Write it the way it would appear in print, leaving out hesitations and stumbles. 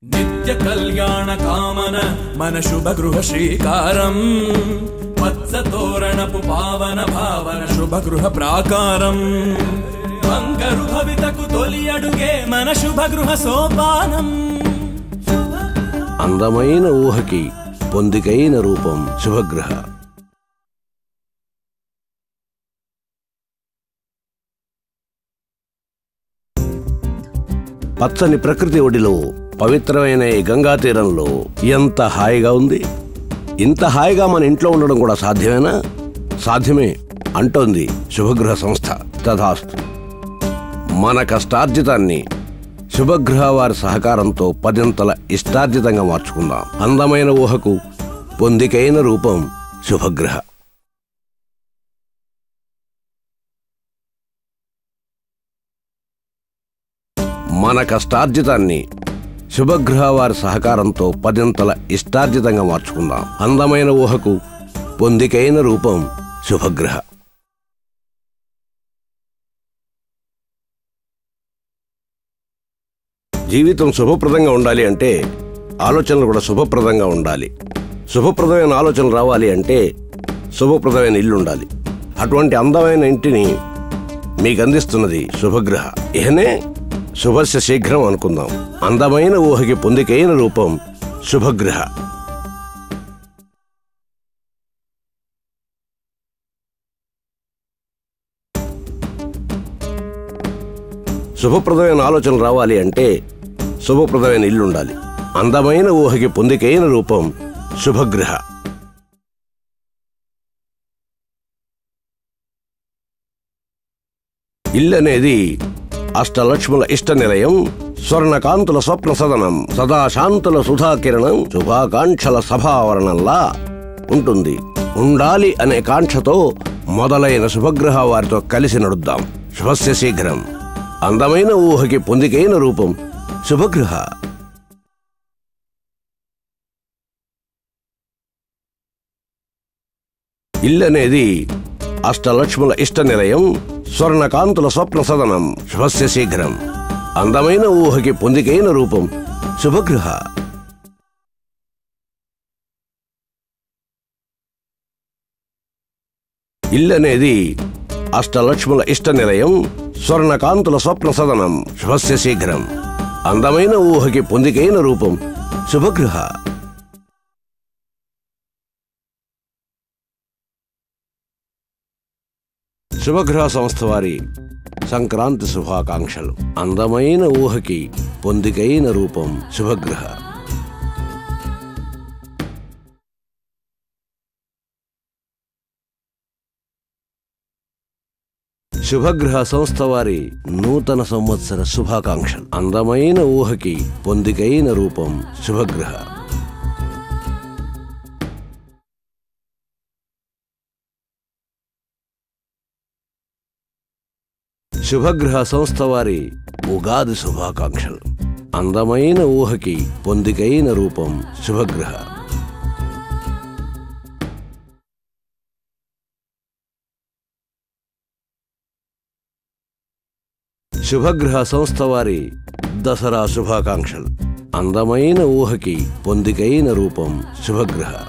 నిత్య కళ్యాణ కామన మన శుభగృహ శ్రీకారం వత్సతోరణపు పావన భావన శుభగృహ ప్రాకారం బంగారు భవితకు తొలి అడుగే మన శుభగృహ సోపానం. అందమైన ఊహకి పొందికైన రూపం శుభగృహ. పచ్చని ప్రకృతి ఒడిలో పవిత్రమైన ఈ గంగా తీరంలో ఎంత హాయిగా ఉంది. ఇంత హాయిగా మన ఇంట్లో ఉండడం కూడా సాధ్యమేనా? సాధ్యమే అంటోంది శుభగృహ సంస్థ. తథాస్తు. మన కష్టార్జితాన్ని శుభగృహ వారి సహకారంతో 10ంతల ఇష్టార్జితంగా మార్చుకుందాం. అందమైన ఊహకు పొందికైన రూపం శుభగృహ. మన కష్టార్జితాన్ని శుభగృహ వారి సహకారంతో 10ంతల ఇష్టార్జితంగా మార్చుకుందాం. అందమైన ఊహకు పొందికైన రూపం శుభగృహ. జీవితం శుభప్రదంగా ఉండాలి అంటే ఆలోచనలు కూడా శుభప్రదంగా ఉండాలి. శుభప్రదమైన ఆలోచనలు రావాలి అంటే శుభప్రదమైన ఇల్లు ఉండాలి. అటువంటి అందమైన ఇంటిని మీకు అందిస్తున్నది శుభగృహ. ఇహనే శుభస్య శీఘ్రం అనుకుందాం. అందమైన ఊహకి పొందికైన రూపం శుభగృహ. శుభప్రదమైన ఆలోచనలు రావాలి అంటే శుభప్రదమైన ఇల్లు ఉండాలి. అందమైన ఊహకి పొందికైన రూపం శుభగృహ. ఇల్లు అనేది అష్టలక్ష్ముల ఇష్ట నిలయం, స్వర్ణకాంతుల స్వప్న సదనం, సదాశాంతుల సుధాకిరణం, శుభాకాంక్షల సభావరణంలా ఉంటుంది. ఉండాలి అనే కాంక్షతో మొదలైన శుభగృహ వారితో కలిసి నడుద్దాం. శుభస్య శీఘ్రం. అందమైన ఊహకి పొందికైన రూపం శుభగృహ. ఇల్లు అనేది అష్టలక్ష్ముల ఇష్ట నిలయం, స్వర్ణకాంతుల స్వప్న సదనం, శుభస్య శీఘ్రం. అందమైన ఊహకి పొందికైన రూపం శుభగృహ. ఇల్లు అనేది అష్టలక్ష్ముల ఇష్ట నిలయం, స్వర్ణకాంతుల స్వప్న సదనం, శుభస్య శీఘ్రం. అందమైన ఊహకి పొందికైన రూపం శుభగృహ. శుభగృహ సంస్థ వారి సంక్రాంతి శుభాకాంక్షలు. అందమైన ఊహకి పొందికైన రూపం శుభగృహ. శుభగృహ సంస్థ వారి నూతన సంవత్సర శుభాకాంక్షలు. అందమైన ఊహకి పొందికైన రూపం శుభగృహ. శుభగృహ సంస్థ వారి ఉగాది శుభాకాంక్షలు. అందమైన ఊహకి పొందికైన రూపం శుభగృహ. శుభగృహ సంస్థ వారి దసరా శుభాకాంక్షలు. అందమైన ఊహకి పొందికైన రూపం శుభగృహ.